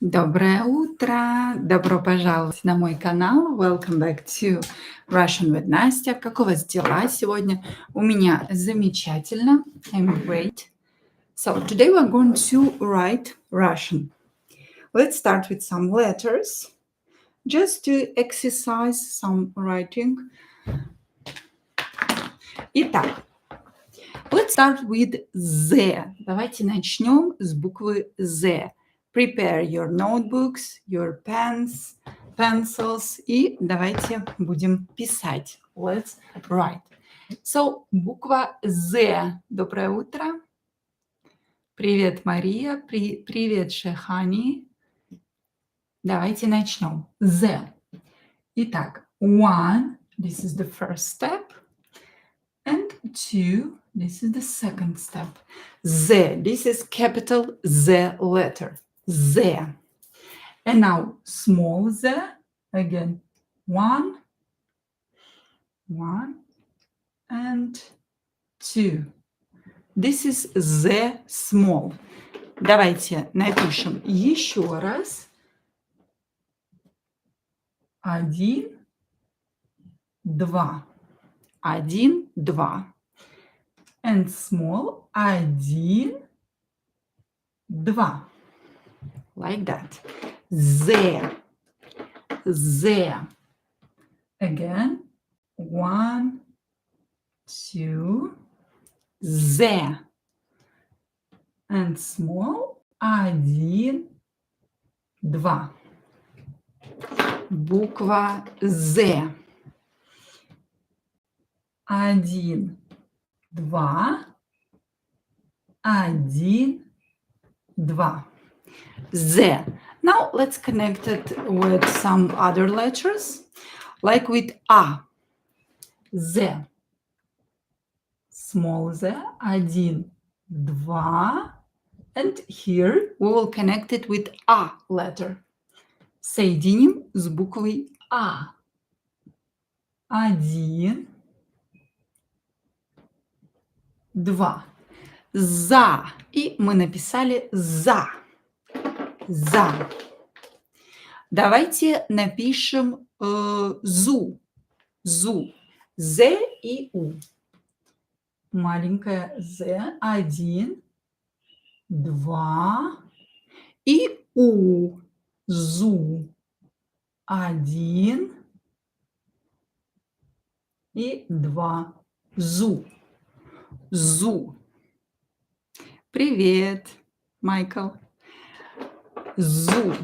Доброе утро! Добро пожаловать на мой канал. Welcome back to Russian with Nastya. Как у вас дела сегодня? У меня замечательно. I'm great. So today we're going to write Russian. Let's start with some letters, just to exercise some writing. Итак, let's start with Z. Давайте начнем с буквы Z. Prepare your notebooks, your pens, pencils. И давайте будем писать. Let's write. So, буква Z. Доброе утро. Привет, Мария. Привет, Шехани. Давайте начнем. Z. Итак, one. This is the first step. And two. This is the second step. Z. This is capital Z letter. Z. And now small z again. One and two. This is Z small. Давайте напишем еще раз. 1, 2. 1, 2. And small 1, 2. Like that. Z. Z. Again. 1, 2. Z. And small 1, 2. Буква Z. 1, 2. 1, 2. Z. Now let's connect it with some other letters, like with A. Z. Small z, 1, 2. And here we will connect it with A letter. Соединим с буквой А. 1, 2. За. И мы написали за. За. Давайте напишем зу. Зу. З и У. Маленькая З. 1, 2. И У. Зу. 1 и 2. Зу. Зу. Привет, Майкл. Зу.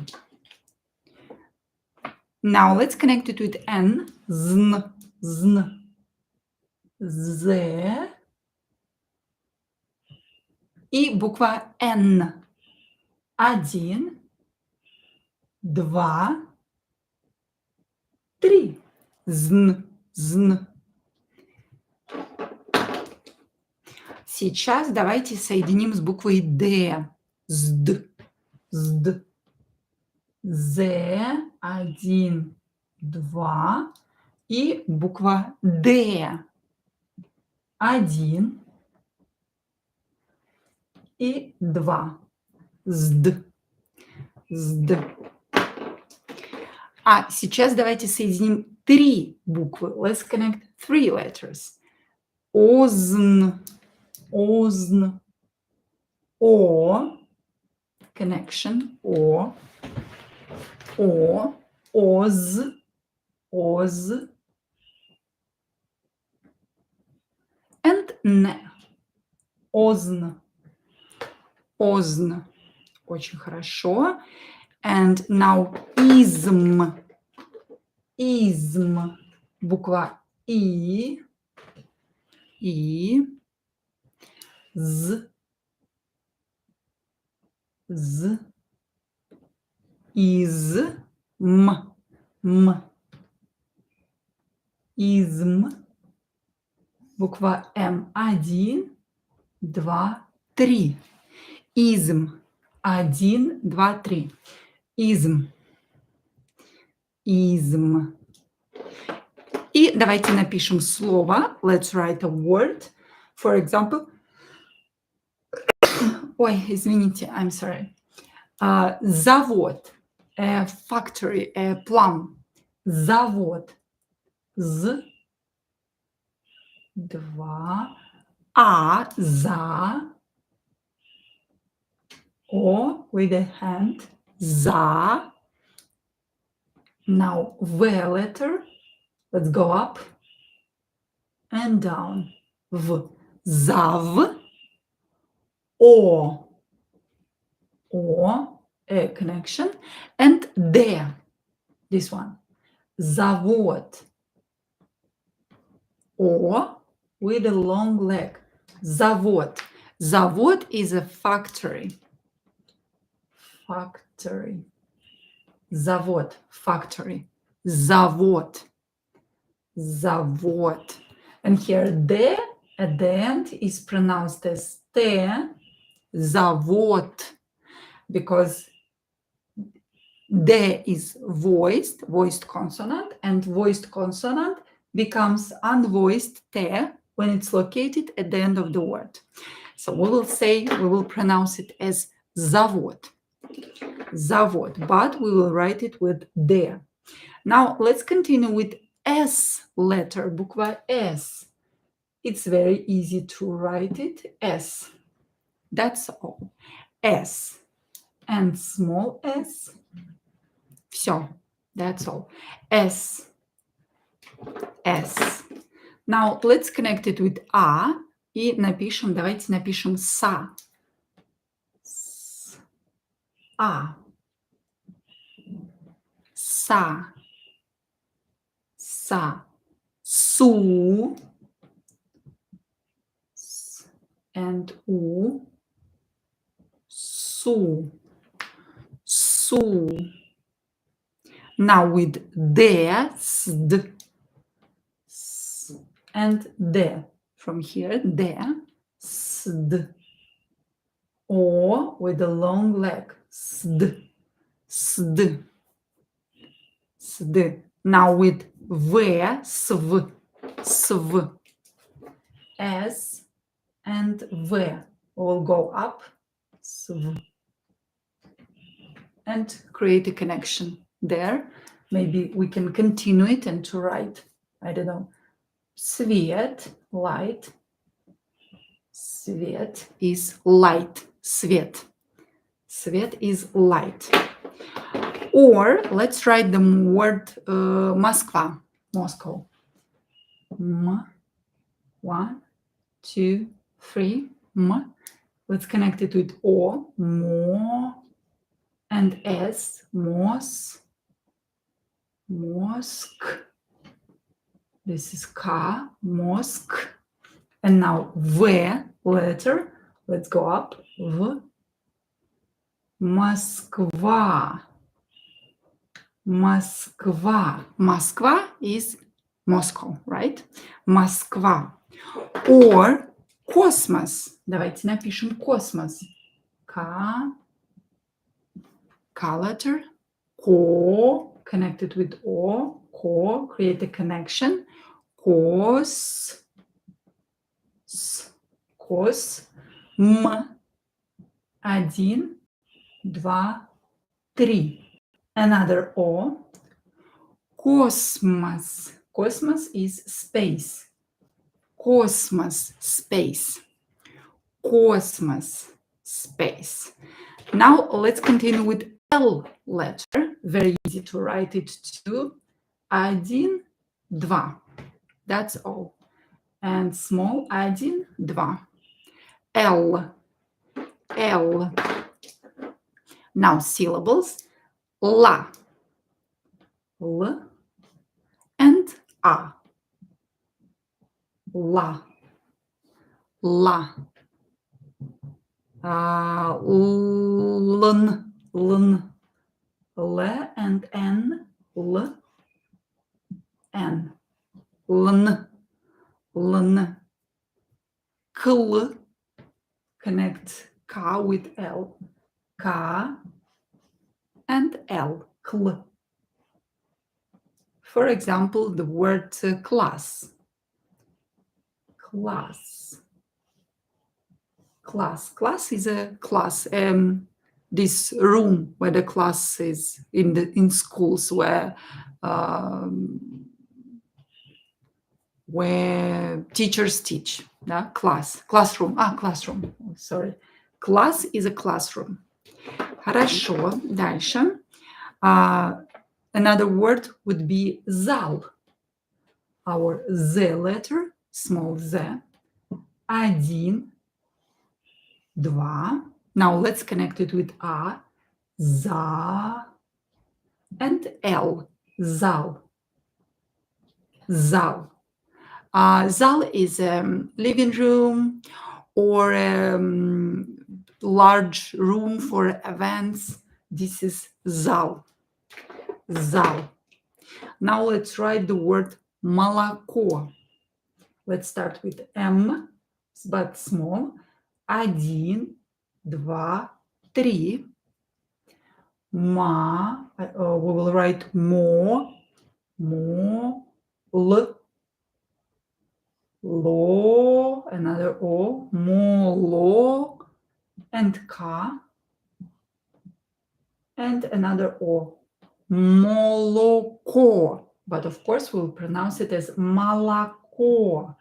Now let's connect it with N. Zn. Zn. Z. И буква N. 1, 2, 3. Зн. Зн. Сейчас давайте соединим с буквой Д. Зд. Зд. З. 1, 2. И буква Д. 1 и 2. Зд. Зд. А сейчас давайте соединим 3 буквы. Let's connect 3 letters. Озн. Озн. О. Connection. О. О. Оз. Оз. And Н. Озн. Озн. Очень хорошо. And now изм. Изм. Буква И. И. З. З. Из. М. М. Изм. Буква М. 1, 2, 3. Изм. 1, 2, 3. Изм. Изм. И давайте напишем слово. Let's write a word. For example. Ой, извините, I'm sorry. Завод, a factory, a plum. Завод. З, два, за, о with a hand, за. Now V letter, let's go up and down. В, зав, о, a connection, and Д, this one, завод, о with a long leg, завод. Завод is a factory. Factory. Завод, factory. Завод. Завод. And here D at the end is pronounced as T, завод, because D is voiced consonant, and voiced consonant becomes unvoiced T when it's located at the end of the word. So we will pronounce it as завод. Завод, but we will write it with D. Now let's continue with S letter, буква S. It's very easy to write it, S. That's all. S. And small s. Все. That's all. S. S. Now let's connect it with A. И давайте напишем са. А. Са. Са. Су. And U. Су. Су. Now with D, sd. And D. From here, D, sd. O with a long leg, sd. Sd. Sd. Now with V, sv. Sv. S and V will go up, sv. And create a connection there. Maybe we can continue it and to write, I don't know, свет, light. Свет is light. Свет. Свет is light. Or let's write the word Москва, Moscow. M. 1, 2, 3. M. Let's connect it with O, mo, and S, mos, mosque. This is K, mosque. And now V letter. Let's go up. V. Москва. Москва. Москва is Moscow, right? Москва. Or космос. Давайте напишем космос. K letter. Ко. Connected with O. Ко. Create a connection. Кос. Кос. М. 1, 2, 3. Another O. Космос. Cosmos is space. Cosmos, space. Cosmos, space. Now let's continue with L letter. Very easy to write it too. 1, 2. That's all. And small 1, 2. L. L. Now syllables. La. L. And A. La. La. Ln. Ln. L and N. L. N. Ln. Ln. Kl. Connect K with L. K and L. Kl. For example, the word class. Class. Class. Class is a class, this room where the class is in schools where teachers teach, да? Classroom. Classroom. Sorry. Class is a classroom. Хорошо. Дальше. Another word would be зал. Our Z letter, small z. 1, 2. Now let's connect it with A. За. And L. Зал. Зал. Zal is a living room or a large room for events. This is зал. Зал. Now let's write the word молоко. Let's start with M, but small. 1, 2, 3. We will write мо, л, ло, another O, моло, and K, and another O, молоко. But of course, we'll pronounce it as молоко.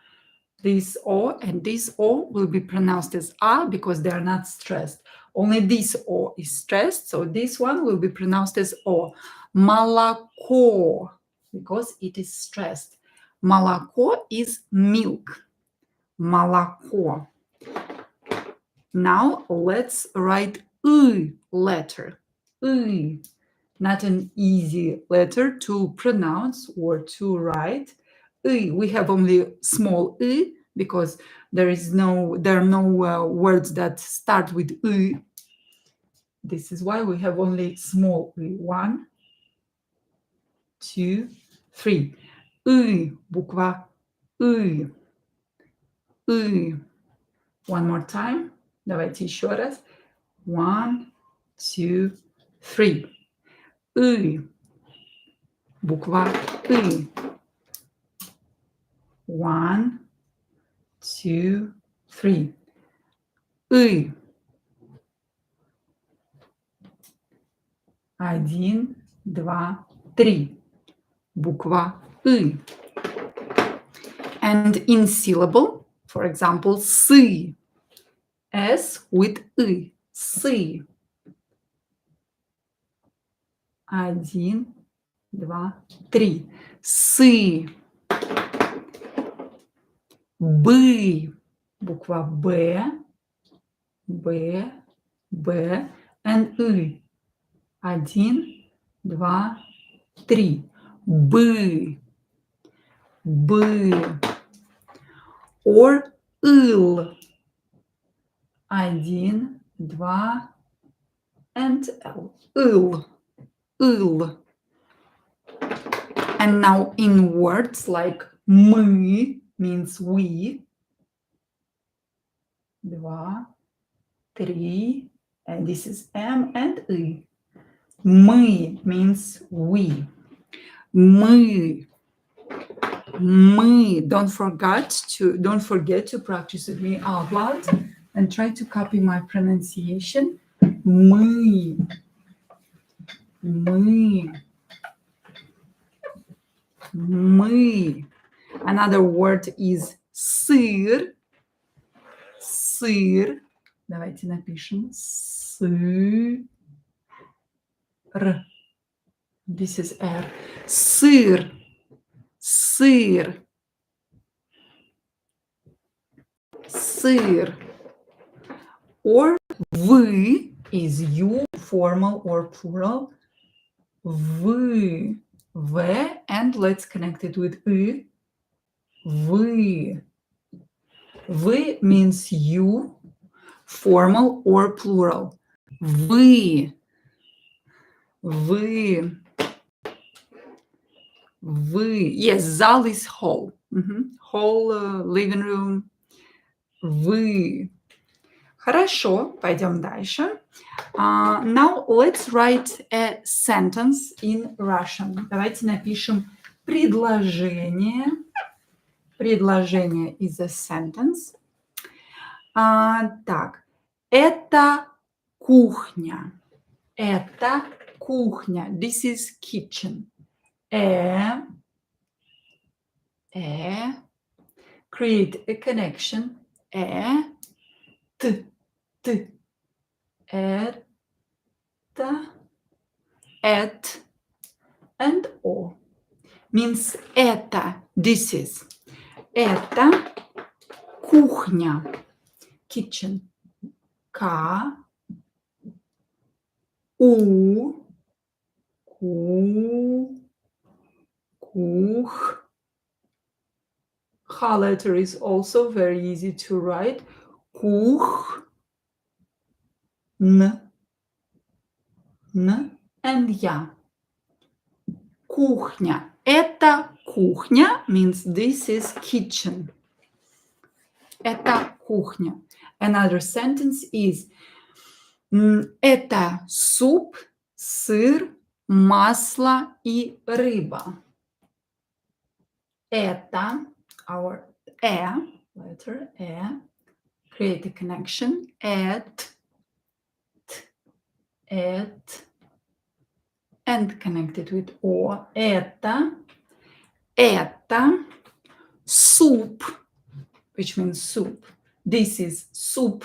This O and this O will be pronounced as A because they are not stressed. Only this O is stressed, so this one will be pronounced as O. Молоко, because it is stressed. Молоко is milk. Молоко. Now let's write Y letter. Y. Not an easy letter to pronounce or to write. Y. We have only small Y because there are no words that start with Y. This is why we have only small Y. 1, 2, 3. Y. Буква Y. Y. One more time. Давайте еще раз. 1, 2, 3. Y. Буква Y. 1, 2, 3. Y. 1, 2, 3. Буква Y. And in syllable, for example, сы. S with Y. Сы. 1, 2, 3. Сы. Бы. Буква Б. Б. Б. And Y. 1, 2, 3. Бы. Бы. Or ыл. 1, 2, and L. Ыл. Ыл. And now in words like мы means we. 2, 3, and this is M and Y. Мы means we. Мы. Мы. Don't forget to practice with me out loud and try to copy my pronunciation. Мы. Мы. Мы. Another word is сыр. Сыр. Давайте напишем. Сыр. This is R. Сыр. Сыр. Сыр. Or вы is you, formal or plural. Вы. В, and let's connect it with Y. Вы. Вы means you, formal or plural. Вы. Вы. Вы. Yes, зал is hall. Hall, living room. Вы. Хорошо, пойдем дальше. Now let's write a sentence in Russian. Давайте напишем предложение. Предложение is a sentence. Так, это кухня. Это кухня. This is kitchen. Create a connection. Т. Это. At. And O. Means это. This is. Это кухня. Kitchen. К. У. Кух. H letter is also very easy to write. Кух. Н. And я. Кухня. Это кухня means this is kitchen. Это кухня. Another sentence is это суп, сыр, масло и рыба. Это our letter create a connection at and connected with O. Это soup, which means soup. This is soup.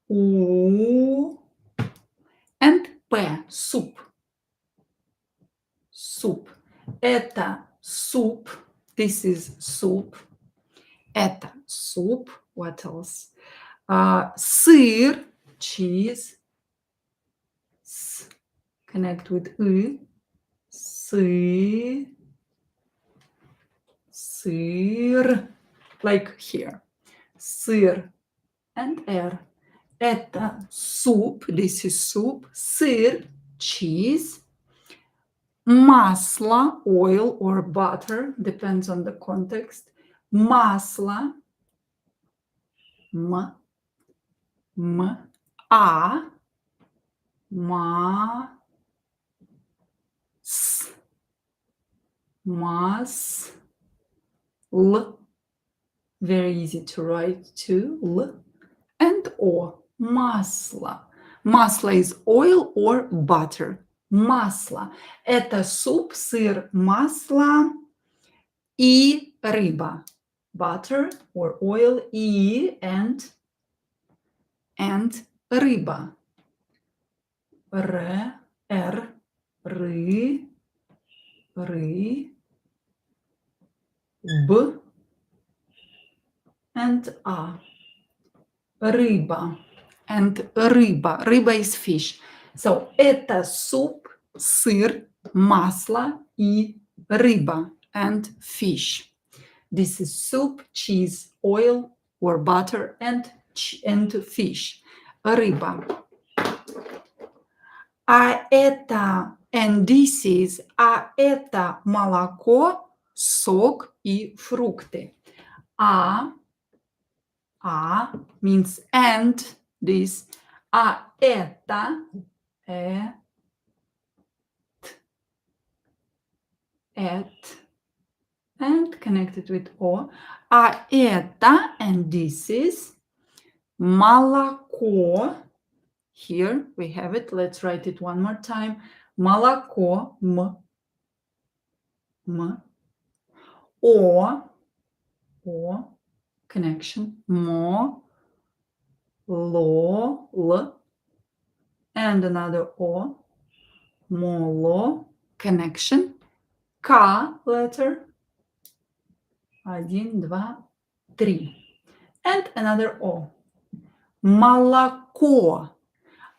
U and P. Soup. Soup. Это soup. This is soup. Это soup. What else? Сыр. Cheese. Connect with I. Сыр. Like here. Сыр. And R. Это soup. This is soup. Сыр. Cheese. Масло, oil or butter, depends on the context. Масло. Very easy to write too. L and O. Масло. Масло is oil or butter. Масло. Это суп, сыр, масло и рыба. Butter or oil и and рыба. Б and А. Рыба. And рыба. Рыба is fish. So, это суп, сыр, масло и рыба. And fish. This is soup, cheese, oil or butter and fish. Рыба. А это, and this is, а это молоко, сок и фрукты. А means and this. А это and connected with O. А это, and this is, молоко. Here we have it. Let's write it one more time. Молоко. O connection. L and another O. Моло connection. K letter. 1, 2, 3. And another O. Молоко.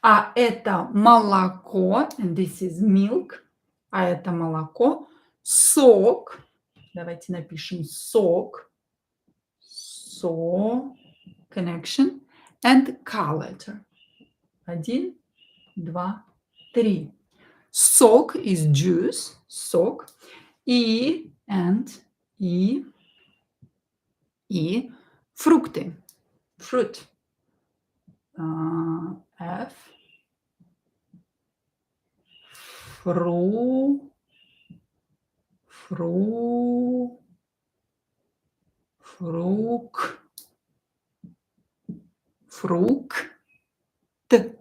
А это молоко. And this is milk. А это молоко. Сок. Давайте напишем сок. Connection. And K letter. 1, 2, 3. Сок is juice. Сок. И фрукты. Fruit. F. Фрукт. Т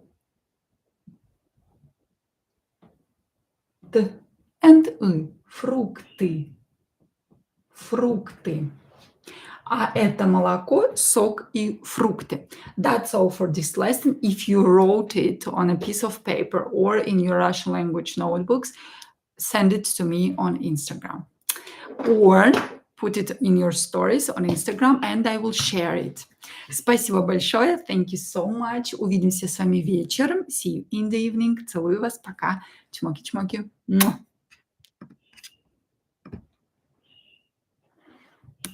and Фрукты. Фрукты. А это молоко, сок и фрукты. That's all for this lesson. If you wrote it on a piece of paper or in your Russian language notebooks, send it to me on Instagram. Or put it in your stories on Instagram and I will share it. Спасибо большое. Thank you so much. Увидимся с вами вечером. See you in the evening. Целую вас. Пока. Чмоки-чмоки.